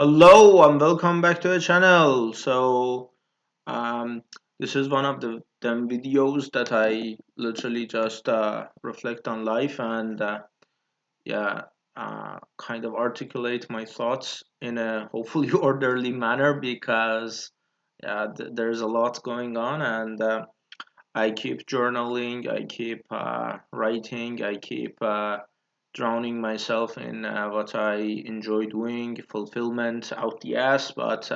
Hello and welcome back to the channel. Um, this is one of the them videos that I literally just reflect on life and yeah, kind of articulate my thoughts in a hopefully orderly manner because there's a lot going on and I keep journaling, I keep writing, I keep drowning myself in what I enjoy doing, fulfillment out the ass. But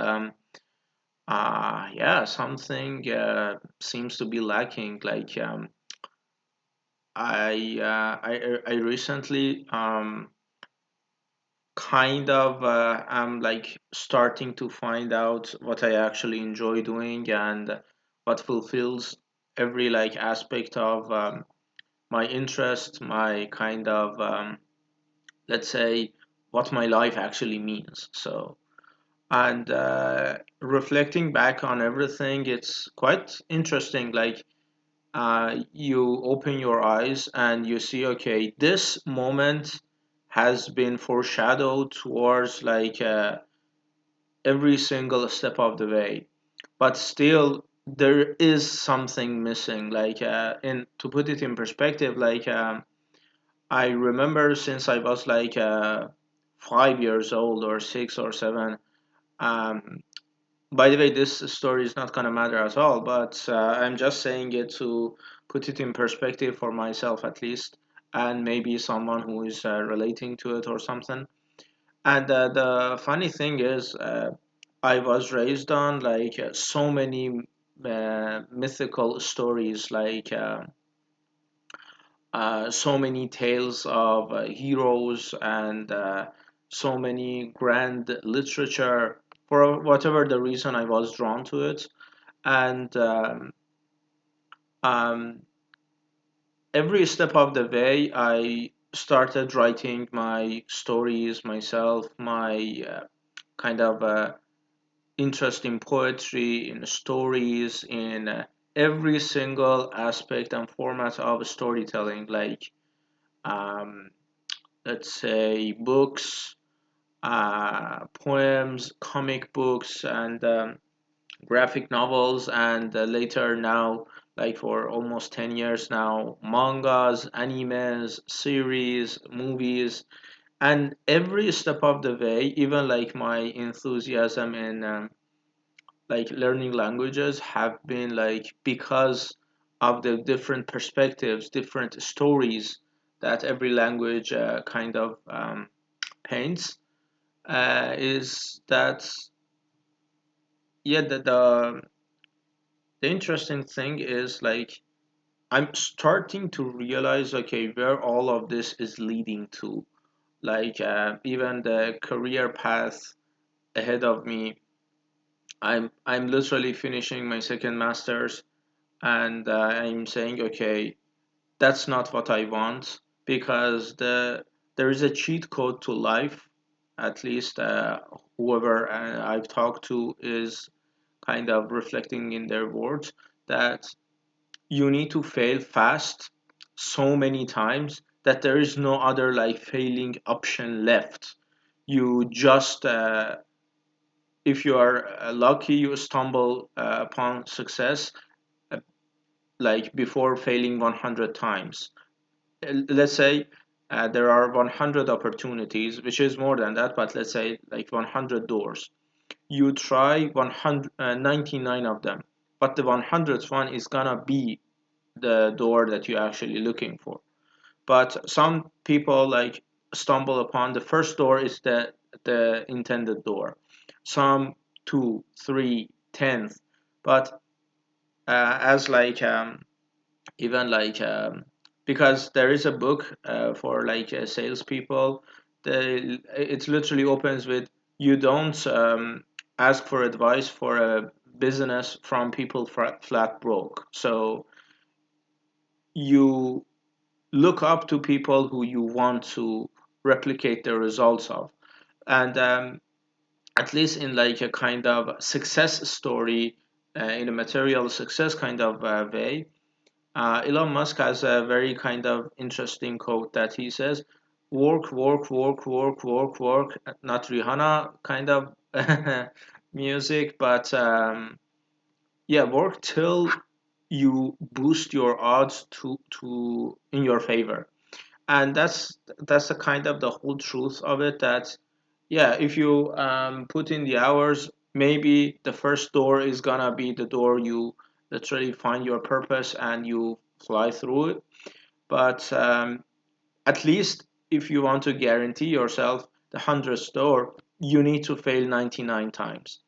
yeah, something seems to be lacking. I recently kind of am like starting to find out what I actually enjoy doing and what fulfills every like aspect of my interest, my kind of let's say what my life actually means. And reflecting back on everything, it's quite interesting. You open your eyes and you see, okay, this moment has been foreshadowed towards every single step of the way, but still there is something missing. In to put it in perspective, I remember since I was 5 years old or 6 or 7. Um, by the way, this story is not gonna matter at all, but I'm just saying it to put it in perspective for myself at least, and maybe someone who is relating to it or something. And the funny thing is, I was raised on so many mythical stories, so many tales of heroes and so many grand literature. For whatever the reason, I was drawn to it, and um, every step of the way, I started writing my stories myself. My kind of interest in poetry, in stories, in every single aspect and format of storytelling, um, let's say books, poems, comic books, and graphic novels, and later now, like for almost 10 years now, mangas, animes, series, movies, and every step of the way, even like my enthusiasm in learning languages have been because of the different perspectives, different stories that every language kind of paints. Is that yeah the interesting thing is I'm starting to realize, okay, where all of this is leading to. Even the career path ahead of me. I'm literally finishing my second master's, and I'm saying, okay, that's not what I want because there is a cheat code to life. At least whoever I've talked to is kind of reflecting in their words that you need to fail fast so many times that there is no other failing option left. You just if you are lucky, you stumble upon success uh, before failing 100 times. Let's say there are 100 opportunities, which is more than that, but let's say 100 doors. You try 199 of them, but the 100th one is gonna be the door that you're actually looking for. But some people stumble upon the first door is the intended door. Some two, three, tenth. But as even because there is a book for salespeople, it literally opens with you don't ask for advice for a business from people flat broke. So you look up to people who you want to replicate the results of, and at least in a kind of success story, in a material success kind of way. Elon Musk has a very kind of interesting quote that he says, work, work, work, work, work, work. Not Rihanna kind of music, but yeah, work till you boost your odds to in your favor. And that's the kind of the whole truth of it, that yeah, if you put in the hours, maybe the first door is gonna be the door you literally find your purpose and you fly through it. But at least if you want to guarantee yourself the 100th door, you need to fail 99 times.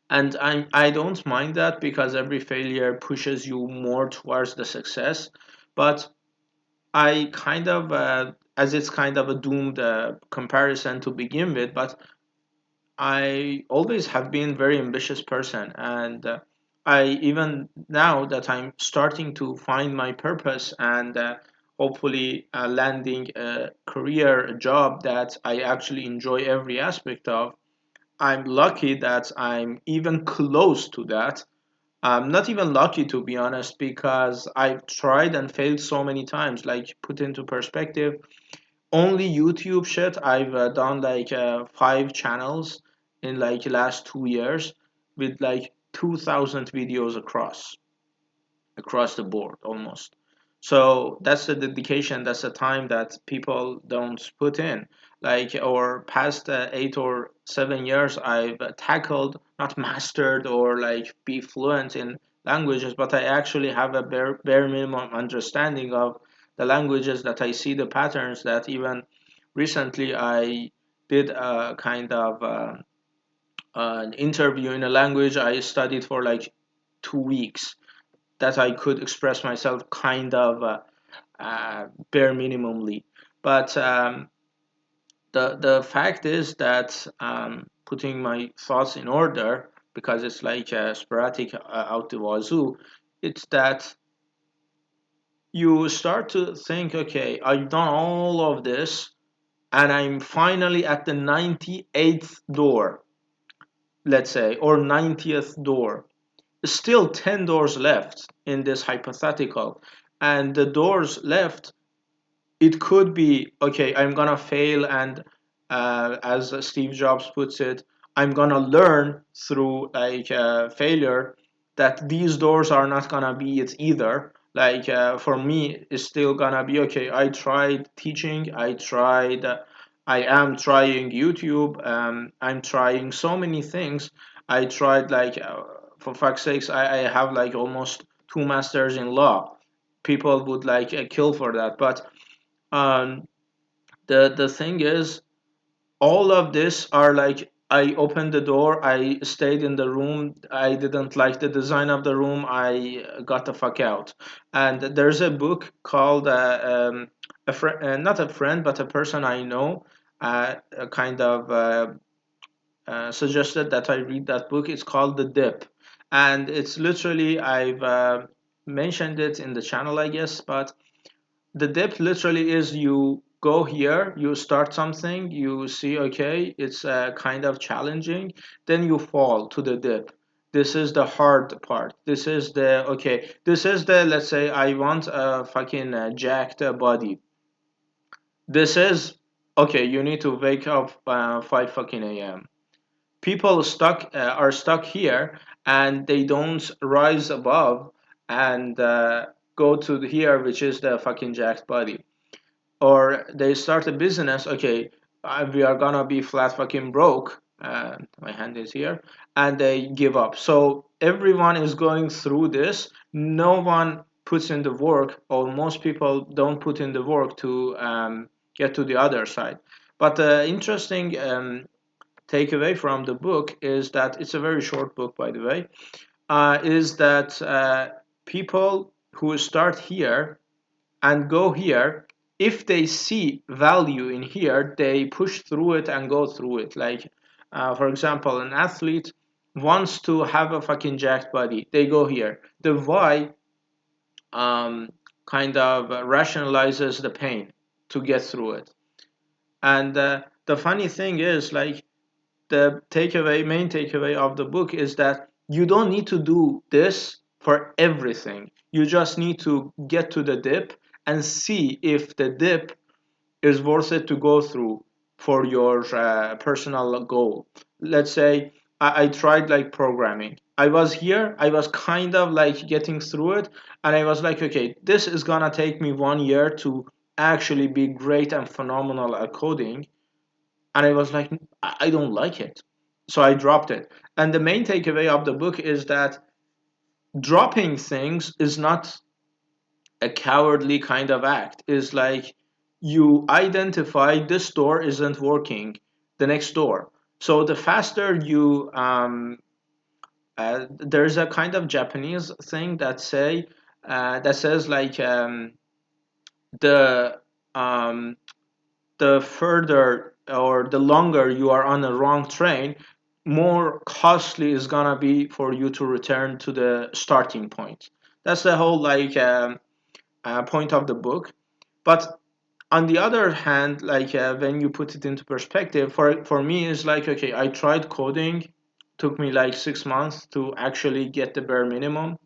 And I don't mind that, because every failure pushes you more towards the success. But I kind of, as it's kind of a doomed comparison to begin with, but I always have been a very ambitious person, and I even now that I'm starting to find my purpose and hopefully landing a career, a job that I actually enjoy every aspect of. I'm lucky that I'm even close to that. I'm not even lucky, to be honest, because I've tried and failed so many times. Like, put into perspective, only YouTube shit, I've done like 5 channels in like last 2 years with like 2,000 videos across the board almost. So that's the dedication, that's the time that people don't put in. Like, or past 8 or 7 years, I've tackled, not mastered or like be fluent in languages, but I actually have a bare minimum understanding of the languages, that I see the patterns, that even recently I did a kind of an interview in a language I studied for like 2 weeks, that I could express myself kind of bare minimally. But the fact is that putting my thoughts in order, because it's like sporadic out the wazoo, it's that you start to think, okay, I've done all of this, and I'm finally at the 98th door, let's say, or 90th door. Still 10 doors left in this hypothetical, and the doors left, it could be, okay, I'm gonna fail, and as Steve Jobs puts it, I'm gonna learn through like failure, that these doors are not gonna be it either. Like for me, it's still gonna be, okay, I tried teaching, I am trying YouTube, I'm trying so many things. I tried like for fuck's sakes, I have like almost 2 masters in law. People would like kill for that, but um, the thing is, all of this are like, I opened the door, I stayed in the room, I didn't like the design of the room, I got the fuck out. And there's a book called not a friend, but a person I know, kind of suggested that I read that book. It's called The Dip, and it's literally, I've mentioned it in the channel, I guess, but the depth literally is, you go here, you start something, you see, okay, it's kind of challenging, then you fall to the depth. This is the hard part. This is the, okay, this is the, let's say I want a fucking jacked body. This is, okay, you need to wake up 5 fucking a.m. People are stuck here, and they don't rise above and go to here, which is the fucking jacked body. Or they start a business, okay, we are gonna be flat fucking broke, my hand is here, and they give up. So everyone is going through this, no one puts in the work, or most people don't put in the work to get to the other side. But the interesting takeaway from the book is that, it's a very short book, by the way, is that people who start here and go here, if they see value in here, they push through it and go through it. Like for example, an athlete wants to have a fucking jacked body, they go here. The why um, kind of rationalizes the pain to get through it. And the funny thing is, like, the main takeaway of the book is that you don't need to do this for everything. You just need to get to the dip and see if the dip is worth it to go through for your personal goal. Let's say I tried like programming. I was here, I was kind of like getting through it, and I was like, okay, this is gonna take me 1 year to actually be great and phenomenal at coding. And I was like, I don't like it. So I dropped it. And the main takeaway of the book is that dropping things is not a cowardly kind of act. Is like you identify this door isn't working, the next door. So the faster you there's a kind of Japanese thing that says like the um, the further or the longer you are on the wrong train, more costly is gonna be for you to return to the starting point. That's the whole like point of the book. But on the other hand, like when you put it into perspective, for me it's like, okay, I tried coding, took me like 6 months to actually get the bare minimum.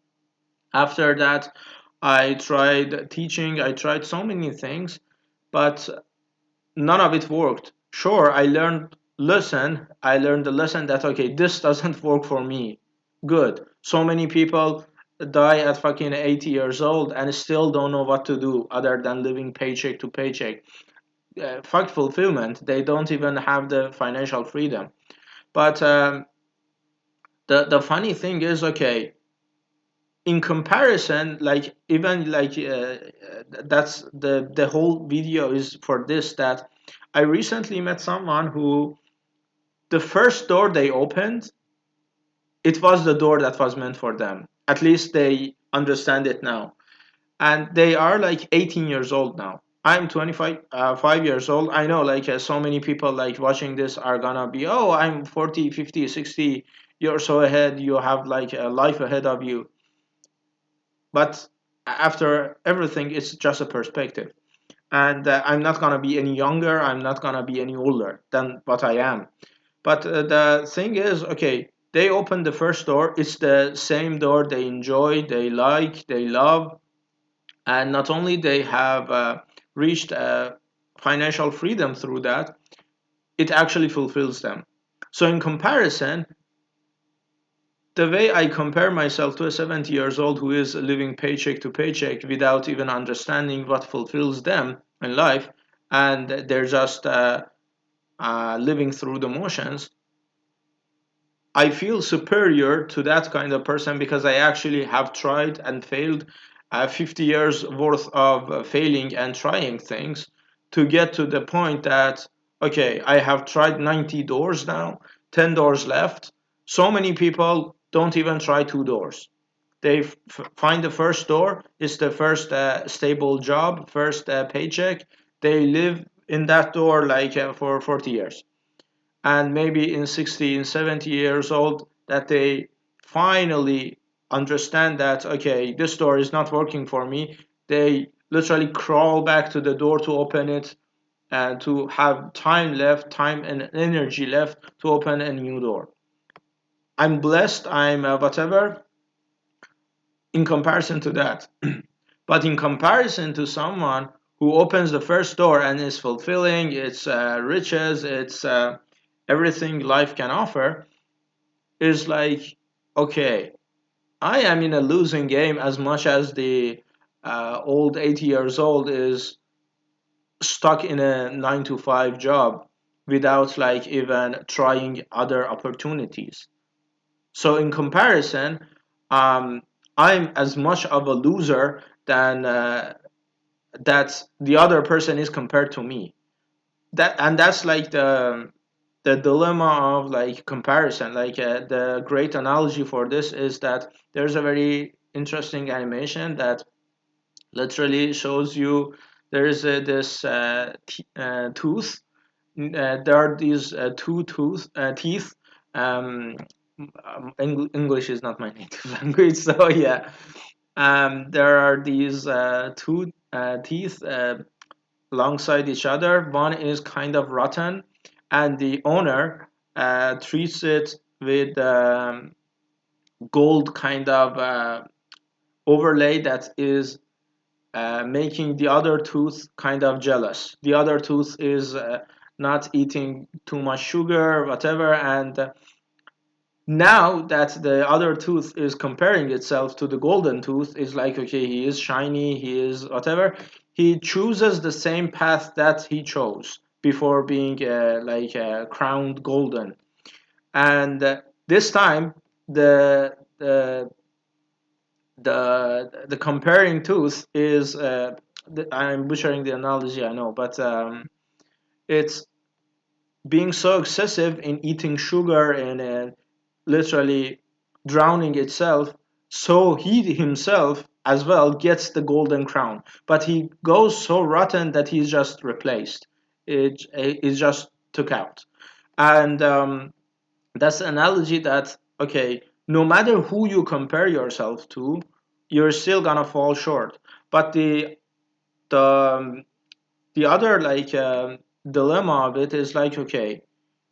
After that, I tried teaching, I tried so many things, but none of it worked. Sure, I learned the lesson that okay, this doesn't work for me. Good. So many people die at fucking 80 years old and still don't know what to do other than living paycheck to paycheck. Fuck fulfillment. They don't even have the financial freedom. But the funny thing is, okay, in comparison, like even like that's the whole video is for this, that I recently met someone who the first door they opened, it was the door that was meant for them. At least they understand it now. And they are like 18 years old now. I'm 25 5 years old. I know like so many people like watching this are gonna be, oh, I'm 40, 50, 60. You're so ahead, you have like a life ahead of you. But after everything, it's just a perspective. And I'm not gonna be any younger, I'm not gonna be any older than what I am. But the thing is, okay, they open the first door, it's the same door they enjoy, they like, they love. And not only they have reached financial freedom through that, it actually fulfills them. So in comparison, the way I compare myself to a 70 years old who is living paycheck to paycheck without even understanding what fulfills them in life, and they're just living through the motions, I feel superior to that kind of person because I actually have tried and failed 50 years worth of failing and trying things to get to the point that, okay, I have tried 90 doors now, 10 doors left. So many people don't even try two doors. They find the first door, it's the first stable job, first paycheck. They live in that door like for 40 years, and maybe in 60 and 70 years old that they finally understand that okay, this door is not working for me, they literally crawl back to the door to open it and to have time and energy left to open a new door. I'm blessed, I'm whatever in comparison to that. But in comparison to someone who opens the first door and is fulfilling, its riches, its everything life can offer, is like, okay, I am in a losing game as much as the old 80 years old is stuck in a 9 to 5 job without like even trying other opportunities. So in comparison, um, I'm as much of a loser than that the other person is compared to me. That's like the dilemma of like comparison. Like the great analogy for this is that there's a very interesting animation that literally shows you there is this tooth. There are these teeth. Um, English is not my native language, so yeah. There are these two teeth alongside each other. One is kind of rotten, and the owner treats it with gold kind of overlay that is making the other tooth kind of jealous. The other tooth is not eating too much sugar, whatever, and now that the other tooth is comparing itself to the golden tooth, is like, okay, he is shiny, he is whatever, he chooses the same path that he chose before being crowned golden. And this time the the comparing tooth is I'm butchering the analogy, I know, but it's being so excessive in eating sugar and literally drowning itself, so he himself as well gets the golden crown, but he goes so rotten that he's just replaced. It is just took out. And that's the analogy that, okay, no matter who you compare yourself to, you're still gonna fall short. But the the other dilemma of it is like, okay,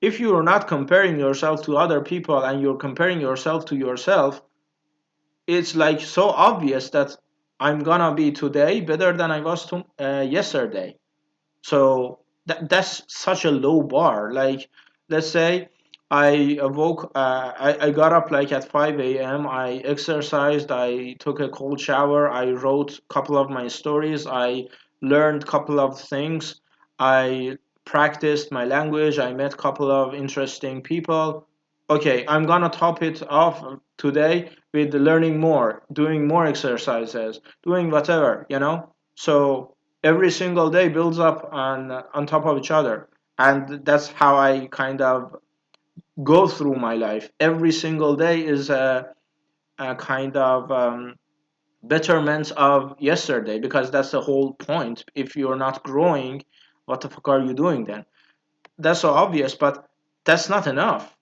if you're not comparing yourself to other people and you're comparing yourself to yourself, it's like so obvious that I'm gonna be today better than I was yesterday. So that's such a low bar. Like, let's say I got up like at 5 a.m. I exercised, I took a cold shower, I wrote a couple of my stories, I learned a couple of things, I practiced my language, I met a couple of interesting people. Okay, I'm gonna top it off today with learning more, doing more exercises, doing whatever, you know? So every single day builds up on top of each other, and that's how I kind of go through my life. Every single day is a kind of betterment of yesterday, because that's the whole point. If you're not growing, what the fuck are you doing then? That's so obvious, but that's not enough.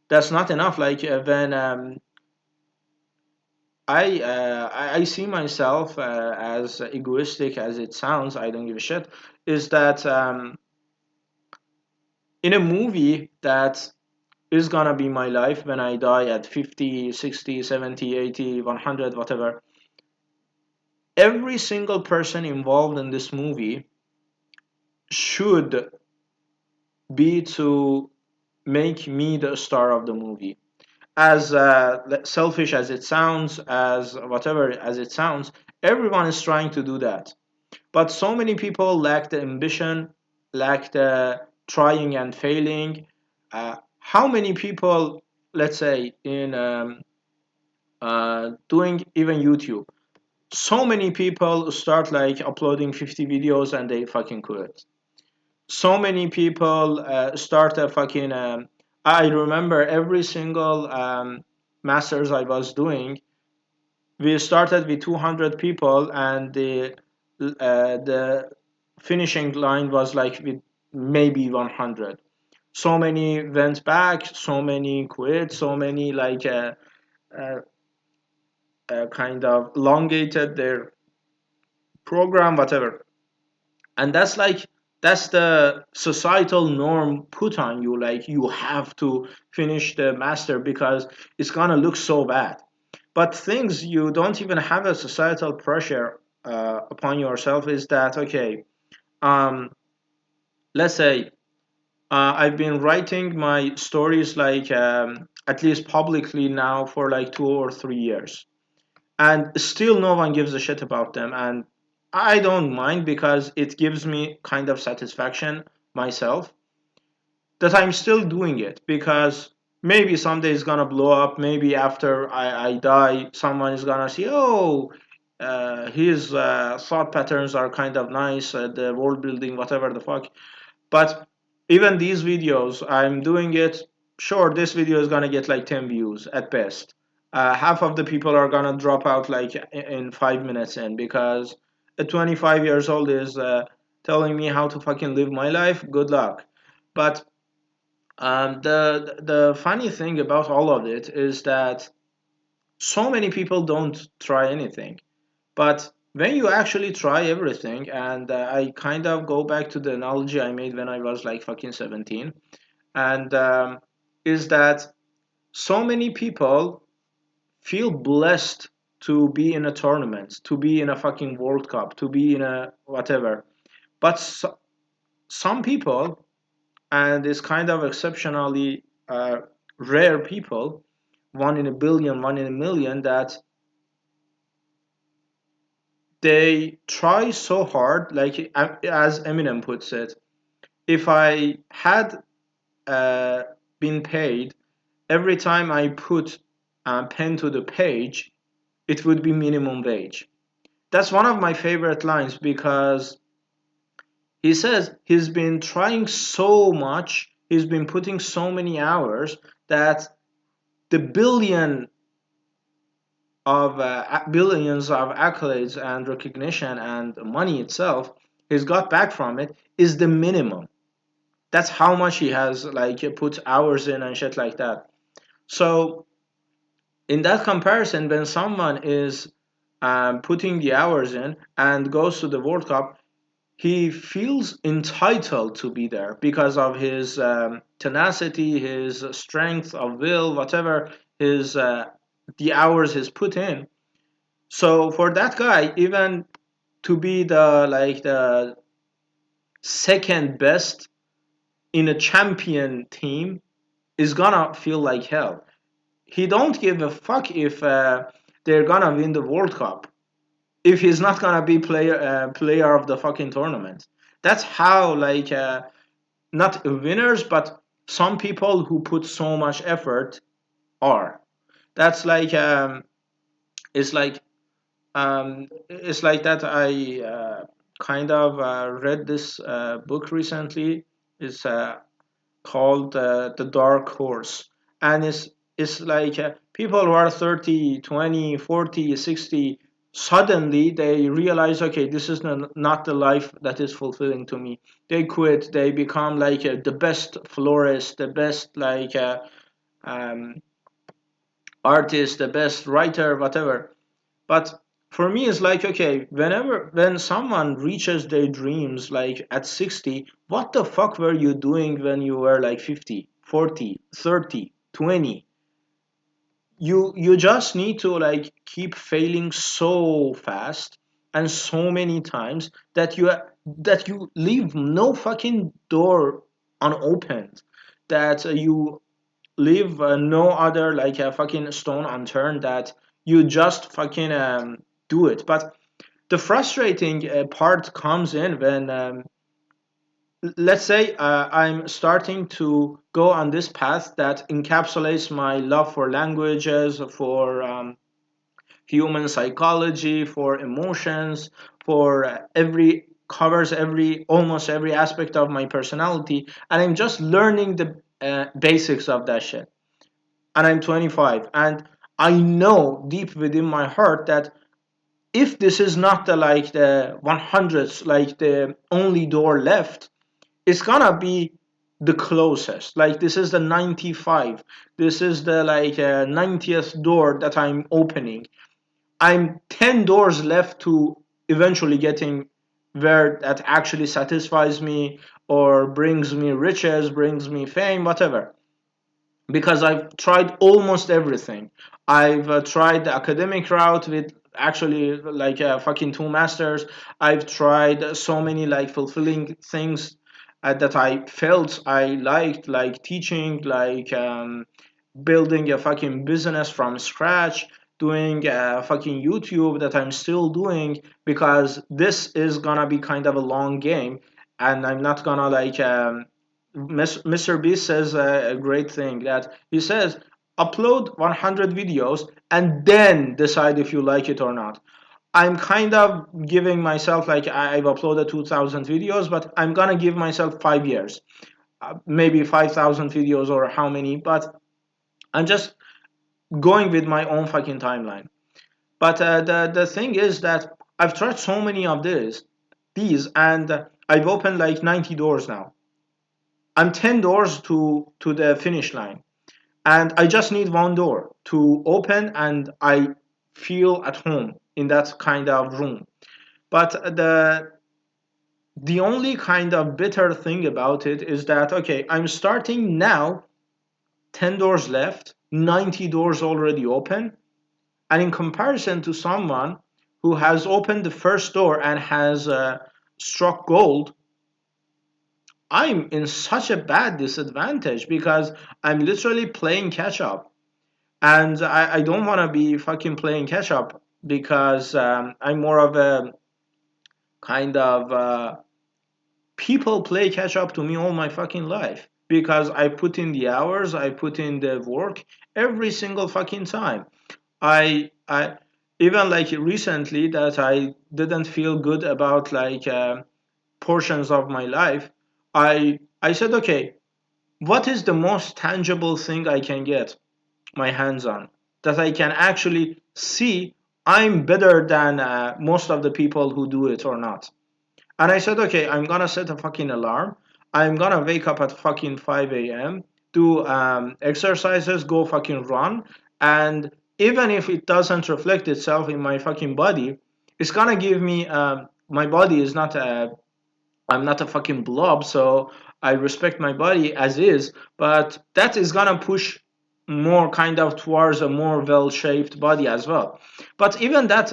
That's not enough. Like when I see myself as egoistic as it sounds, I don't give a shit, is that in a movie that is gonna be my life when I die at 50, 60, 70, 80, 100, whatever, every single person involved in this movie should be to make me the star of the movie. As selfish as it sounds, as whatever as it sounds, everyone is trying to do that. But so many people lack the ambition, lack the trying and failing. How many people, let's say, in doing even YouTube, so many people start like uploading 50 videos and they fucking quit. So many people start a fucking. I remember every single masters I was doing, we started with 200 people, and the finishing line was like with maybe 100. So many went back, so many quit, so many uh, kind of elongated their program, whatever. And that's like, that's the societal norm put on you, like you have to finish the master because it's gonna look so bad. But things you don't even have a societal pressure upon yourself is that, okay, um, let's say I've been writing my stories like at least publicly now for like 2 or 3 years, and still no one gives a shit about them, and I don't mind because it gives me kind of satisfaction myself that I'm still doing it, because maybe someday it's gonna blow up. Maybe after I die, someone is gonna see, oh, his thought patterns are kind of nice, the world building, whatever the fuck. But even these videos, I'm doing it. Sure, this video is gonna get like 10 views at best. Half of the people are gonna drop out like in 5 minutes in, because a 25 years old is telling me how to fucking live my life. Good luck. But the funny thing about all of it is that so many people don't try anything. But when you actually try everything, and I kind of go back to the analogy I made when I was like fucking 17, and is that so many people feel blessed to be in a tournament, to be in a fucking World Cup, to be in a whatever. But some people, and it's kind of exceptionally rare people, one in a billion, one in a million, that they try so hard, like as Eminem puts it, if I had uh, been paid every time I put a pen to the page, it would be minimum wage. That's one of my favorite lines because he says he's been trying so much, he's been putting so many hours that the billions of accolades and recognition and money itself he's got back from it is the minimum. That's how much he has like put hours in and shit like that. So in that comparison, when someone is putting the hours in and goes to the World Cup, he feels entitled to be there because of his tenacity, his strength of will, whatever his the hours he's put in. So for that guy, even to be the second best in a champion team is gonna feel like hell. He don't give a fuck if they're gonna win the World Cup if he's not gonna be player of the fucking tournament. That's how not winners, but some people who put so much effort are. That's it's like it's like that. I kind of read this book recently. It's called The Dark Horse, and it's like people who are 30, 20, 40, 60, suddenly they realize, okay, this is not the life that is fulfilling to me. They quit, they become like the best florist, the best um, artist, the best writer, whatever. But for me, it's like, okay, when someone reaches their dreams, like at 60, what the fuck were you doing when you were like 50, 40, 30, 20? You just need to like keep failing so fast and so many times that you leave no fucking door unopened, that you leave no other like a fucking stone unturned, that you just fucking do it. But the frustrating part comes in when let's say I'm starting to go on this path that encapsulates my love for languages, for human psychology, for emotions, for every covers every almost every aspect of my personality, and I'm just learning the basics of that shit. And I'm 25, and I know deep within my heart that if this is not the 100th, like the only door left, it's gonna be the closest. Like this is the 95. This is the 90th door that I'm opening. I'm 10 doors left to eventually getting where that actually satisfies me or brings me riches, brings me fame, whatever, because I've tried almost everything. I've tried the academic route with actually fucking two masters. I've tried so many like fulfilling things that I felt I liked, like teaching, building a fucking business from scratch, doing fucking YouTube that I'm still doing because this is gonna be kind of a long game, and I'm not gonna Mr. Beast says a great thing that he says upload 100 videos and then decide if you like it or not. I'm kind of giving myself like I've uploaded 2,000 videos, but I'm gonna give myself 5 years, maybe 5,000 videos or how many, but I'm just going with my own fucking timeline. But the thing is that I've tried so many of these, and I've opened like 90 doors now. I'm 10 doors to the finish line, and I just need one door to open, and I feel at home in that kind of room. But the only kind of bitter thing about it is that okay, I'm starting now, 10 doors left, 90 doors already open, And in comparison to someone who has opened the first door and has struck gold, I'm in such a bad disadvantage because I'm literally playing catch up. And I don't want to be fucking playing catch up because I'm more of a kind of people play catch up to me all my fucking life because I put in the hours, I put in the work every single fucking time. I even like recently that I didn't feel good about like portions of my life. I said, okay, what is the most tangible thing I can get my hands on that I can actually see I'm better than most of the people who do it or not. And I said, okay, I'm gonna set a fucking alarm. I'm gonna wake up at fucking 5 a.m., do exercises, go fucking run. And even if it doesn't reflect itself in my fucking body, it's gonna give me, my body is not a, I'm not a fucking blob, so I respect my body as is, but that is gonna push more kind of towards a more well-shaped body as well. But even that,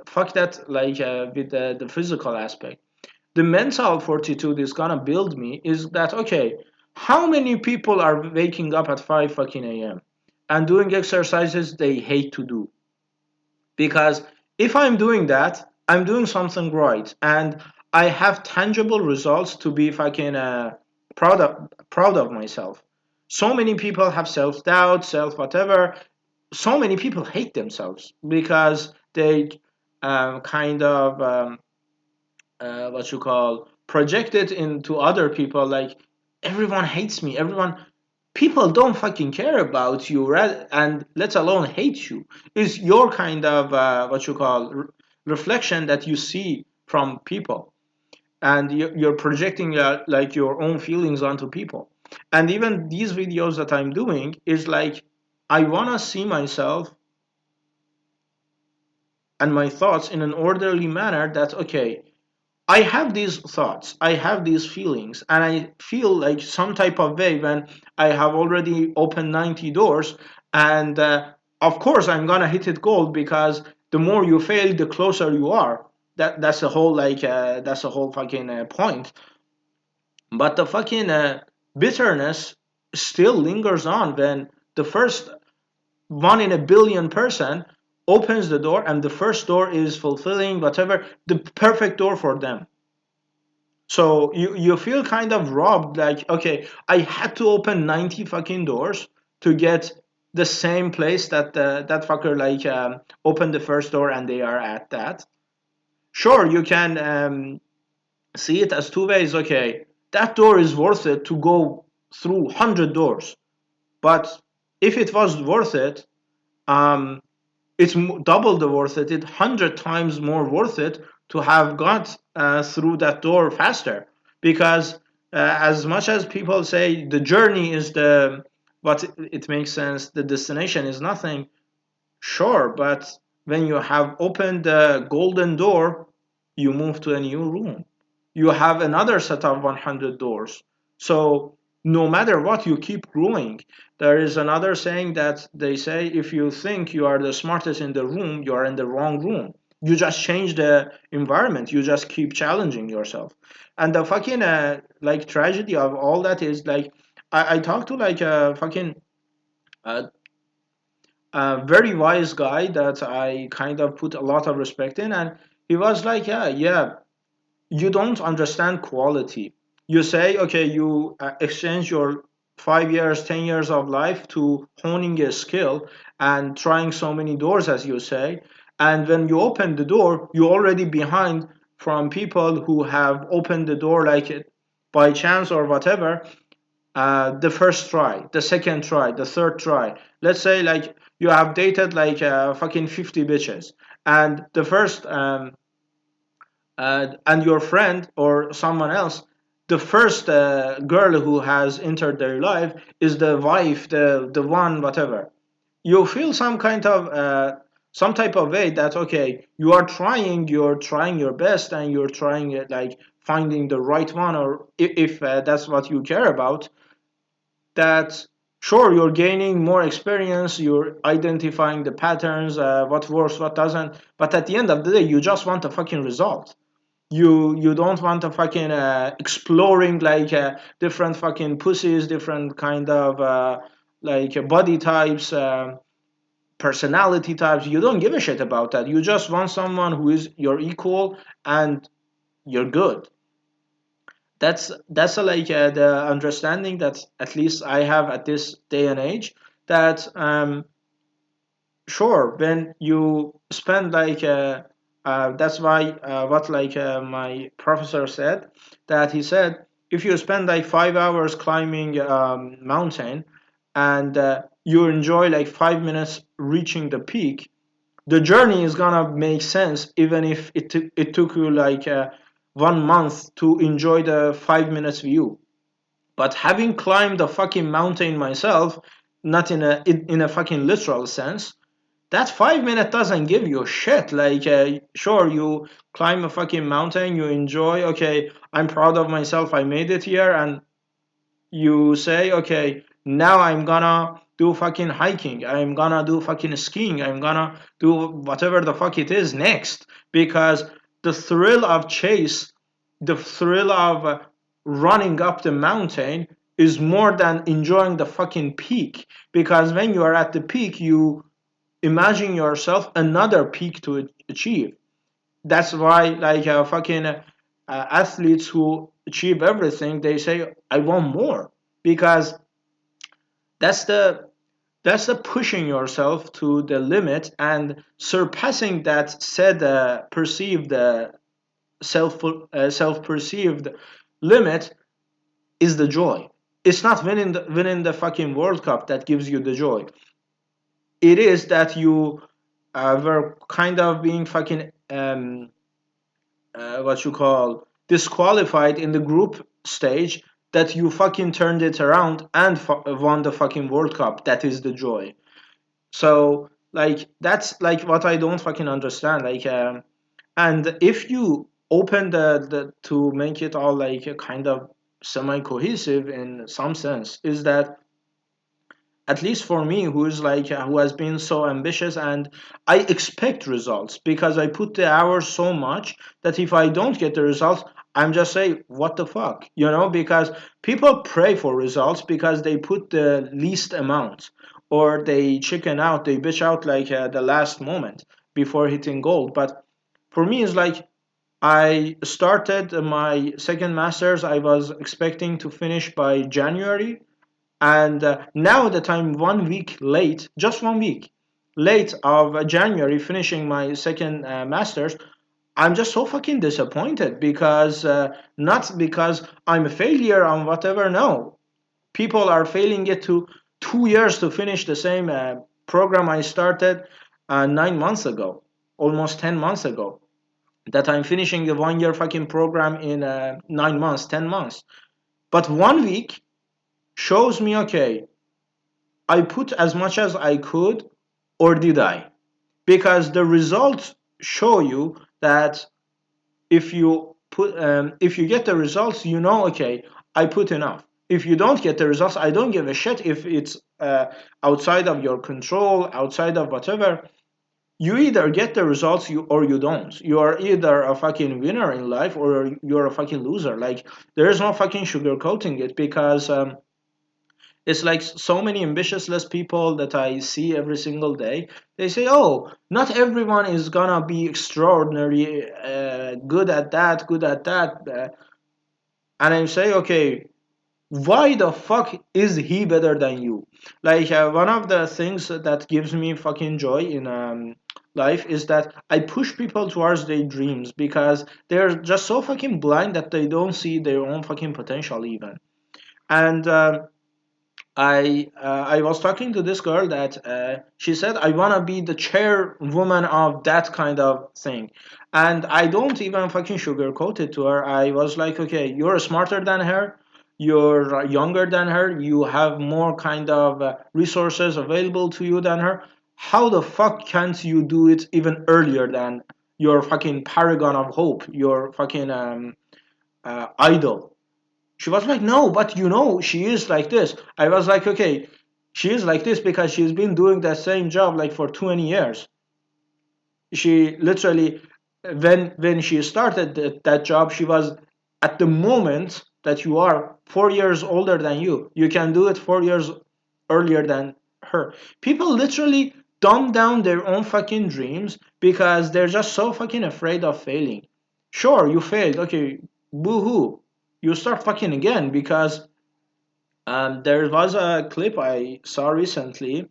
fuck that, like with the physical aspect, the mental fortitude is gonna build me is that okay, how many people are waking up at 5 fucking a.m. and doing exercises they hate to do? Because if I'm doing that, I'm doing something right and I have tangible results to be fucking proud of myself. So many people have self-doubt, self whatever. So many people hate themselves because they kind of what you call project it into other people, like everyone hates me, everyone, people don't fucking care about you, right? And let alone hate you. Is your kind of what you call reflection that you see from people, and you're projecting like your own feelings onto people. And even these videos that I'm doing is like I want to see myself and my thoughts in an orderly manner, that okay, I have these thoughts, I have these feelings, and I feel like some type of way when I have already opened 90 doors. And of course, I'm gonna hit it gold because the more you fail, the closer you are. That's the whole like that's the whole fucking point. But the fucking bitterness still lingers on when the first one in a billion person opens the door and the first door is fulfilling whatever the perfect door for them. So you feel kind of robbed, like, okay, I had to open 90 fucking doors to get the same place that that fucker like opened the first door and they are at that. Sure, you can see it as two ways. Okay, that door is worth it to go through 100 doors. But if it was worth it, um, it's double the worth it, 100 times more worth it to have got through that door faster. Because as much as people say the journey is the what it makes sense, the destination is nothing. Sure, but when you have opened the golden door, you move to a new room. You have another set of 100 doors. So no matter what, you keep growing. There is another saying that they say if you think you are the smartest in the room, you are in the wrong room. You just change the environment. You just keep challenging yourself. And the fucking like tragedy of all that is like I talked to like a fucking uh, a very wise guy that I kind of put a lot of respect in, and he was like, yeah, you don't understand quality. You say, okay, you exchange your 5 years, 10 years of life to honing a skill and trying so many doors, as you say. And when you open the door, you're already behind from people who have opened the door like it by chance or whatever, the first try, the second try, the third try. Let's say like you have dated like fucking 50 bitches, and the first and your friend or someone else, the first girl who has entered their life is the wife, the one, whatever. You feel some type of way that okay, you're trying your best and you're trying it like finding the right one, or if that's what you care about, that Sure, you're gaining more experience, you're identifying the patterns, what works, what doesn't, but at the end of the day, you just want a fucking result. You don't want a fucking exploring like different fucking pussies, different kind of body types, personality types. You don't give a shit about that. You just want someone who is your equal and you're good. That's the understanding that at least I have at this day and age. That sure, when you spend that's why what my professor said, that he said if you spend like 5 hours climbing mountain and you enjoy like 5 minutes reaching the peak, the journey is gonna make sense even if it took you 1 month to enjoy the 5 minutes view. But having climbed the fucking mountain myself, not in a fucking literal sense, that 5 minute doesn't give you shit. Sure, you climb a fucking mountain, you enjoy, okay, I'm proud of myself, I made it here, and you say, okay, now I'm gonna do fucking hiking, I'm gonna do fucking skiing, I'm gonna do whatever the fuck it is next. Because the thrill of chase, the thrill of running up the mountain is more than enjoying the fucking peak. Because when you are at the peak, you imagine yourself another peak to achieve. That's why fucking athletes who achieve everything, they say I want more. Because that's the that's the pushing yourself to the limit and surpassing that said perceived self perceived limit is the joy. It's not winning the fucking World Cup that gives you the joy. It is that you were kind of being fucking what you call disqualified in the group stage, that you fucking turned it around and won the fucking World Cup. That is the joy. So that's like what I don't fucking understand. And if you open the to make it all like a kind of semi cohesive in some sense, is that at least for me, who is who has been so ambitious, and I expect results because I put the hours so much that if I don't get the results, I'm just say what the fuck, because people pray for results because they put the least amount, or they chicken out, they bitch out the last moment before hitting gold. But for me, it's like I started my second masters, I was expecting to finish by January, and now that I'm 1 week late, just 1 week late of January finishing my second master's, I'm just so fucking disappointed because not because I'm a failure on whatever. No, people are failing it to 2 years to finish the same program I started 9 months ago, almost 10 months ago. That I'm finishing the 1 year fucking program in 9 months, 10 months. But 1 week shows me, okay, I put as much as I could, or did I? Because the results show you that if you get the results, okay, I put enough. If you don't get the results, I don't give a shit if it's outside of your control, outside of whatever. You either get the results or you don't. You are either a fucking winner in life or you're a fucking loser. There is no fucking sugarcoating it, because it's like so many ambitious people that I see every single day. They say, "Oh, not everyone is gonna be extraordinary, good at that, good at that," and I say, "Okay, why the fuck is he better than you?" One of the things that gives me fucking joy in life is that I push people towards their dreams, because they're just so fucking blind that they don't see their own fucking potential even. And I was talking to this girl that she said I wanna be the chairwoman of that kind of thing, and I don't even fucking sugarcoat it to her. I was like, okay, you're smarter than her, you're younger than her, you have more kind of resources available to you than her. How the fuck can't you do it even earlier than your fucking paragon of hope, your fucking idol? She was like, no, but she is like this. I was like, okay, She is like this because she's been doing that same job like for 20 years. She literally, when she started that job, she was at the moment that you are 4 years older than you can do it 4 years earlier than her. People literally dumb down their own fucking dreams because they're just so fucking afraid of failing. Sure, you failed, okay, boo-hoo, you start fucking again. Because there was a clip I saw recently,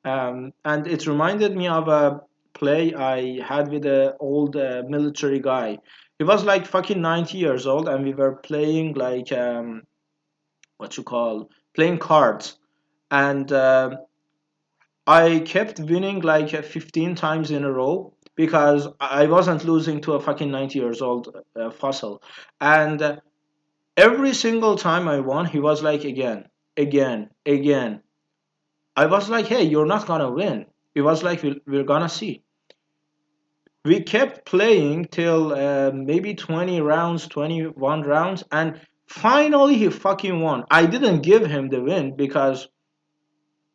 and it reminded me of a play I had with an old military guy. He was like fucking 90 years old, and we were playing like what you call playing cards. And I kept winning like 15 times in a row because I wasn't losing to a fucking 90 years old fossil. And every single time I won, he was like, again, again, again. I was like, hey, you're not gonna win. It was like, we're gonna see. We kept playing till maybe 20 rounds, 21 rounds, and finally he fucking won. I didn't give him the win because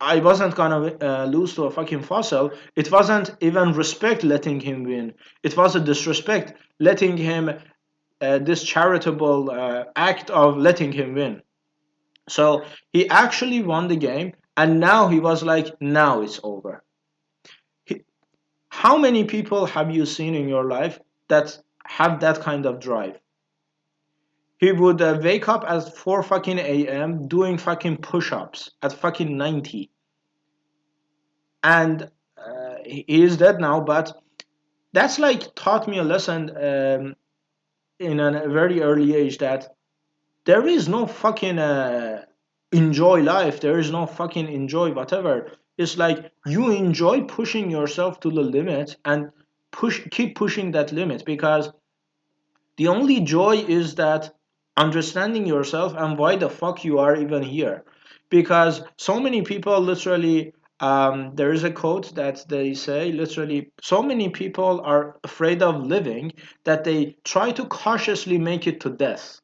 I wasn't gonna lose to a fucking fossil. It wasn't even respect letting him win. It was a disrespect letting him, this charitable act of letting him win. So he actually won the game, and now he was like, now it's over. He, how many people have you seen in your life that have that kind of drive? He would wake up at 4 fucking a.m. doing fucking push-ups at fucking 90. And he is dead now, but that's like taught me a lesson in a very early age that there is no fucking enjoy life. There is no fucking enjoy whatever. It's like you enjoy pushing yourself to the limit and keep pushing that limit, because the only joy is that understanding yourself and why the fuck you are even here. Because so many people literally, there is a quote that they say literally, so many people are afraid of living that they try to cautiously make it to death.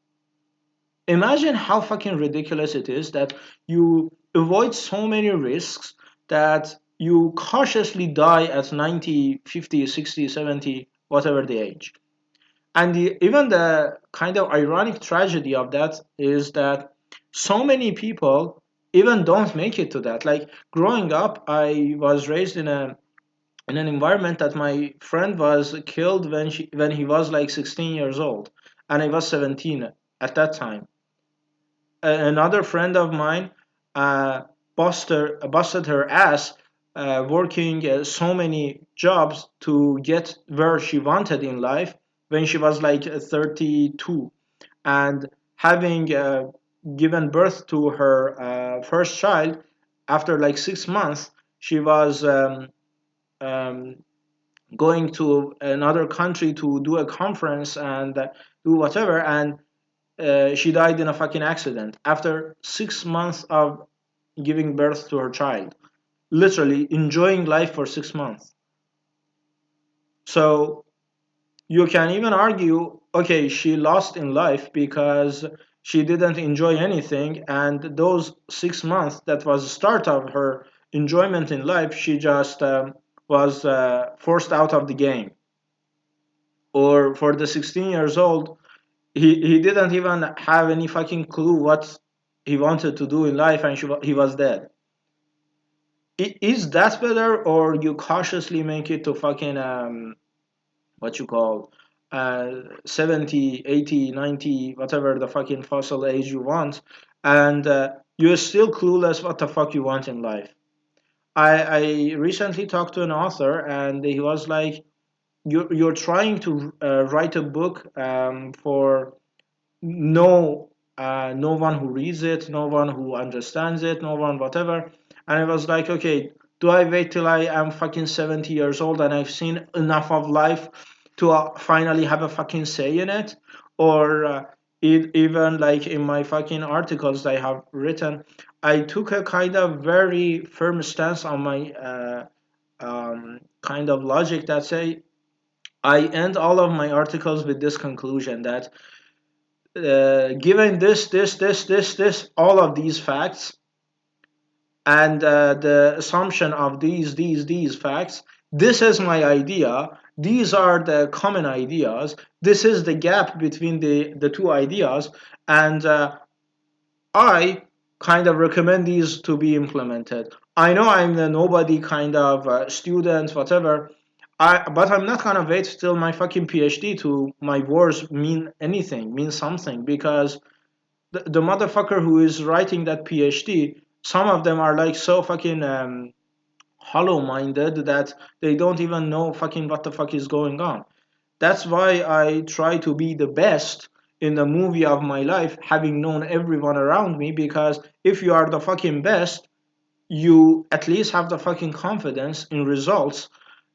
Imagine how fucking ridiculous it is that you avoid so many risks that you cautiously die at 90, 50, 60, 70, whatever the age. And even the kind of ironic tragedy of that is that so many people even don't make it to that. Like growing up, I was raised in an environment that my friend was killed when he was like 16 years old, and I was 17 at that time. Another friend of mine uh, busted her ass working so many jobs to get where she wanted in life when she was like 32, and having given birth to her first child after like 6 months, she was um, going to another country to do a conference and do whatever, and she died in a fucking accident after 6 months of giving birth to her child. Literally enjoying life for 6 months. So you can even argue, okay, she lost in life because she didn't enjoy anything, and those 6 months that was the start of her enjoyment in life, she just was forced out of the game. Or for the 16 years old, he didn't even have any fucking clue what he wanted to do in life, and he was dead. Is that better, or you cautiously make it to fucking what you call 70, 80, 90, whatever the fucking fossil age you want, and you're still clueless what the fuck you want in life? I recently talked to an author, and he was like, you're trying to write a book for no one who reads it, no one who understands it, no one whatever. And I was like, okay, do I wait till I am fucking 70 years old and I've seen enough of life to finally have a fucking say in it? Or even like in my fucking articles I have written, I took a kind of very firm stance on my kind of logic that say, I end all of my articles with this conclusion that given this, all of these facts, and the assumption of these facts. This is my idea. These are the common ideas. This is the gap between the two ideas, and I kind of recommend these to be implemented. I know I'm the nobody kind of student, whatever. But I'm not gonna wait till my fucking PhD to my words mean anything, mean something, because the motherfucker who is writing that PhD, some of them are like so fucking hollow-minded that they don't even know fucking what the fuck is going on. That's why I try to be the best in the movie of my life, having known everyone around me, because if you are the fucking best, you at least have the fucking confidence in results.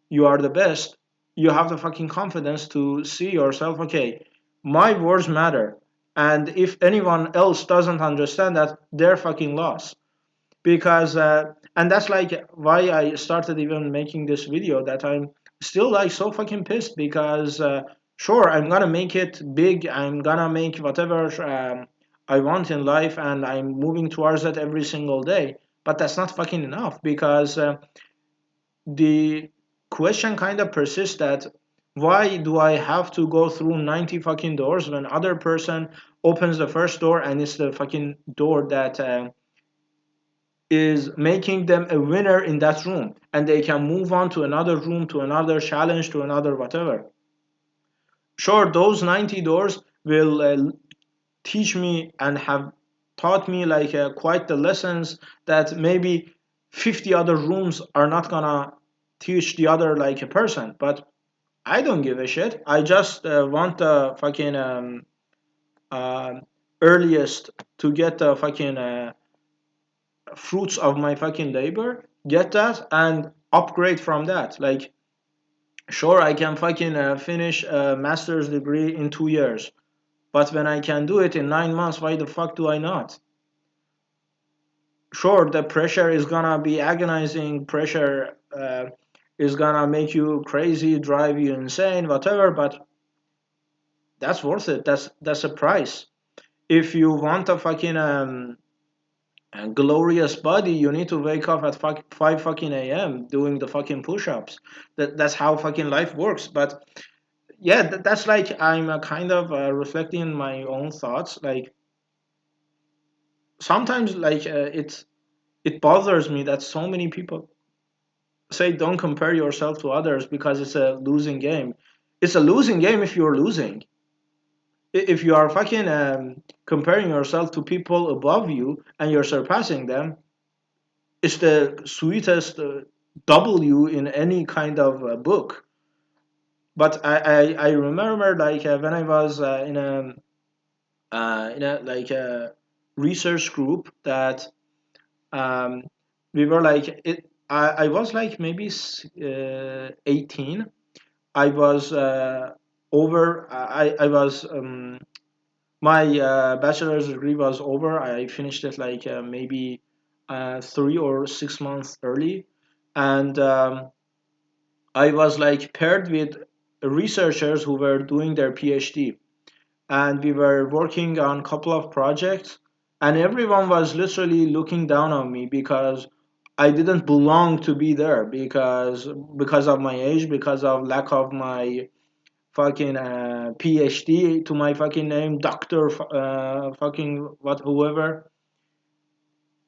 You are the best. You have the fucking confidence to see yourself, okay, my words matter. And if anyone else doesn't understand that, they're fucking lost. Because and that's like why I started even making this video, that I'm still like so fucking pissed, because sure, I'm gonna make it big, I'm gonna make whatever I want in life, and I'm moving towards that every single day, but that's not fucking enough, because the question kind of persists, that why do I have to go through 90 fucking doors when other person opens the first door and it's the fucking door that is making them a winner in that room, and they can move on to another room, to another challenge, to another whatever. Sure, those 90 doors will teach me and have taught me like quite the lessons that maybe 50 other rooms are not gonna teach the other like a person. But I don't give a shit. I just want the fucking uh, earliest to get the fucking fruits of my fucking labor, get that, and upgrade from that. Like, sure, I can fucking finish a master's degree in 2 years, but when I can do it in 9 months, why the fuck do I not? Sure, the pressure is gonna be agonizing, pressure is gonna make you crazy, drive you insane, whatever, but that's worth it. That's a price. If you want a fucking and glorious body, you need to wake up at 5 fucking a.m. doing the fucking push-ups. That's how fucking life works. But yeah, that's like I'm kind of reflecting my own thoughts. Like sometimes, like it bothers me that so many people say don't compare yourself to others because it's a losing game. It's a losing game if you're losing. If you are fucking comparing yourself to people above you and you're surpassing them, it's the sweetest W in any kind of book. But I remember like when I was in a like a research group that um, we were like it. I was like maybe 18. I was over. I was my bachelor's degree was over. I finished it like maybe 3 or 6 months early, and I was like paired with researchers who were doing their PhD, and we were working on a couple of projects, and everyone was literally looking down on me because I didn't belong to be there, because of my age, because of lack of my fucking PhD to my fucking name, doctor, fucking what, whoever.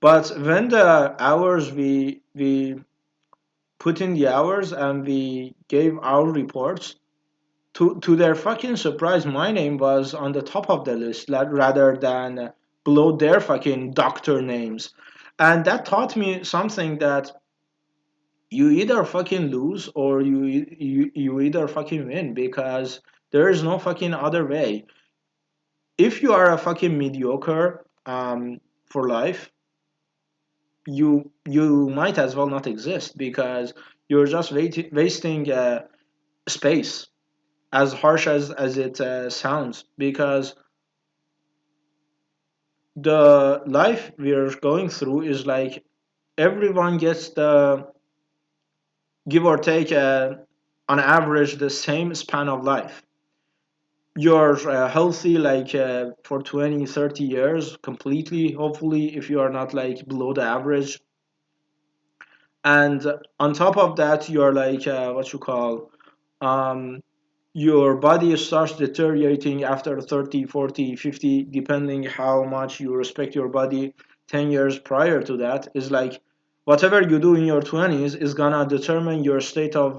But when the hours we put in the hours and we gave our reports, to their fucking surprise, my name was on the top of the list, rather than below their fucking doctor names. And that taught me something, that you either fucking lose or you either fucking win, because there is no fucking other way. If you are a fucking mediocre for life, you might as well not exist, because you're just wasting space, as harsh as it sounds, because the life we're going through is like everyone gets the give or take on average the same span of life. You're healthy like for 20, 30 years completely, hopefully, if you are not like below the average. And on top of that, you're like what you call um, your body starts deteriorating after 30, 40, 50, depending how much you respect your body. 10 years prior to that is like whatever you do in your 20s is gonna determine your state of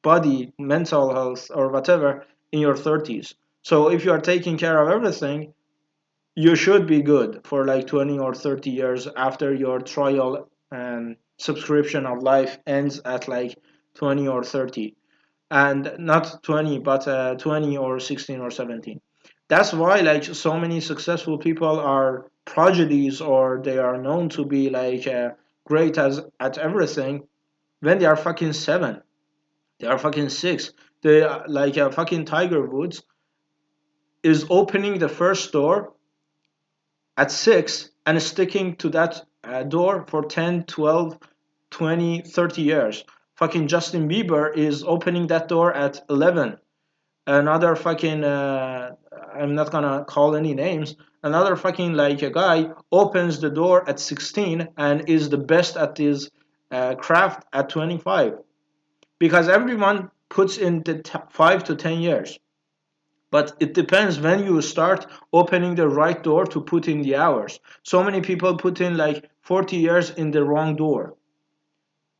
body, mental health, or whatever in your 30s. So if you are taking care of everything, you should be good for like 20 or 30 years after your trial subscription of life ends at like 20 or 30, and not 20 but 20 or 16 or 17. That's why like so many successful people are prodigies, or they are known to be like great as at everything when they are fucking 7, they are fucking 6. They like fucking Tiger Woods is opening the first door at 6 and sticking to that door for 10, 12, 20, 30 years. Fucking Justin Bieber is opening that door at 11. Another fucking I'm not gonna call any names. Another fucking like a guy opens the door at 16 and is the best at his craft at 25, because everyone puts in the 5 to 10 years, but it depends when you start opening the right door to put in the hours. So many people put in like 40 years in the wrong door.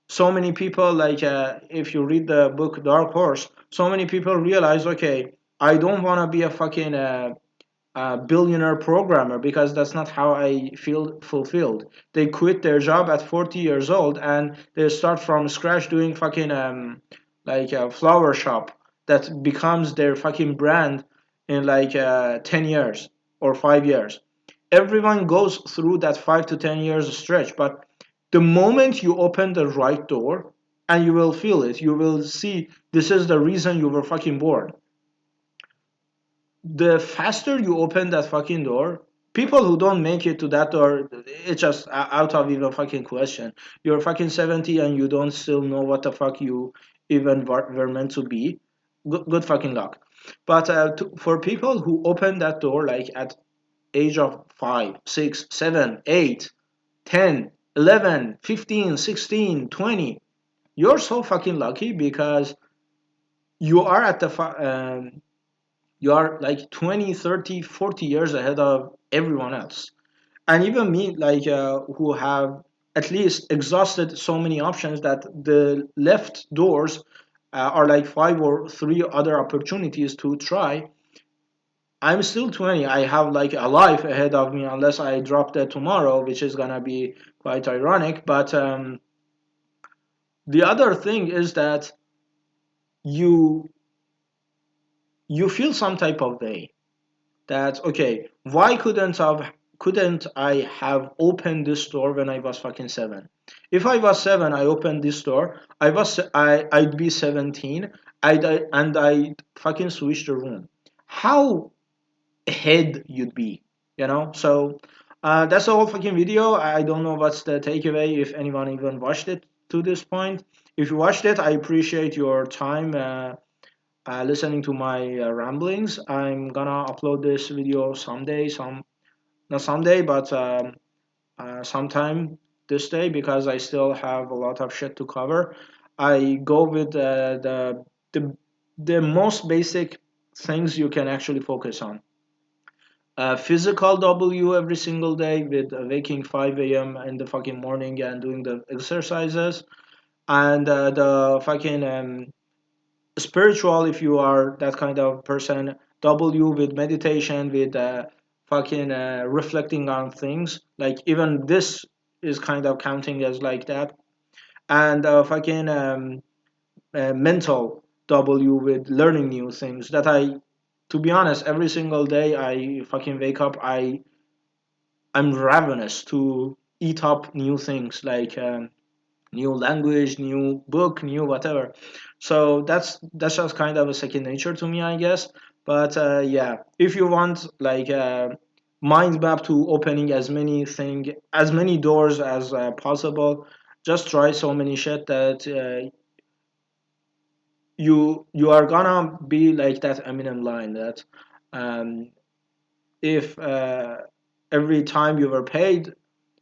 So many people like if you read the book Dark Horse, so many people realize, okay, I don't want to be a fucking billionaire programmer because that's not how I feel fulfilled. They quit their job at 40 years old and they start from scratch doing fucking like a flower shop that becomes their fucking brand in like 10 years or 5 years. Everyone goes through that 5 to 10 years stretch, but the moment you open the right door, and you will feel it, you will see this is the reason you were fucking born. The faster you open that fucking door, people who don't make it to that door, it's just out of even fucking question. You're fucking 70 and you don't still know what the fuck you even were meant to be. Good fucking luck. But for people who open that door like at age of 5, 6, 7, 8, 10, 11, 15, 16, 20, you're so fucking lucky because you are at the you are like 20, 30, 40 years ahead of everyone else. And even me, like who have at least exhausted so many options that the left doors are like 5 or 3 other opportunities to try. I'm still 20. I have like a life ahead of me unless I drop dead tomorrow, which is gonna be quite ironic. But the other thing is that you you feel some type of way that, okay, why couldn't I have opened this door when I was fucking 7? If I was 7, I opened this door. I'd be 17. I fucking switch the room. How ahead you'd be, you know? So that's the whole fucking video. I don't know what's the takeaway if anyone even watched it to this point. If you watched it, I appreciate your time. Listening to my ramblings. I'm gonna upload this video someday, not someday, but sometime this day because I still have a lot of shit to cover. I go with the the most basic things you can actually focus on. Physical W every single day with waking 5 a.m. in the fucking morning and doing the exercises, and the fucking spiritual, if you are that kind of person, W with meditation, with fucking reflecting on things, like even this is kind of counting as like that. And fucking mental W with learning new things that I, to be honest, every single day I fucking wake up, I'm ravenous to eat up new things, like new language, new book, new whatever. So that's just kind of a second nature to me, I guess. But yeah, if you want like mind map to opening as many doors as possible, just try so many shit that you are gonna be like that Eminem line that um, if every time you were paid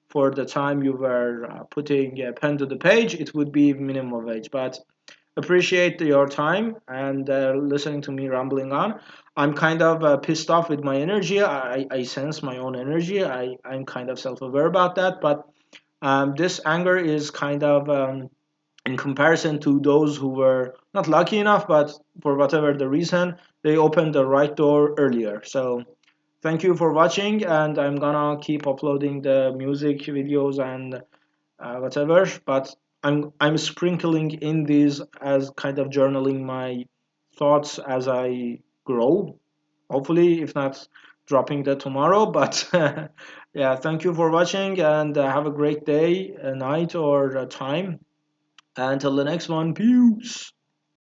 for the time you were putting a pen to the page, it would be minimum wage. But appreciate your time and listening to me rambling on. I'm kind of pissed off with my energy. I sense my own energy. I'm kind of self aware about that. But this anger is kind of in comparison to those who were not lucky enough, but for whatever the reason, they opened the right door earlier. So thank you for watching, and I'm gonna keep uploading the music videos and whatever. But I'm sprinkling in these as kind of journaling my thoughts as I grow. Hopefully, if not dropping that tomorrow. But yeah, thank you for watching, and have a great day, a night, or a time. Until the next one, peace.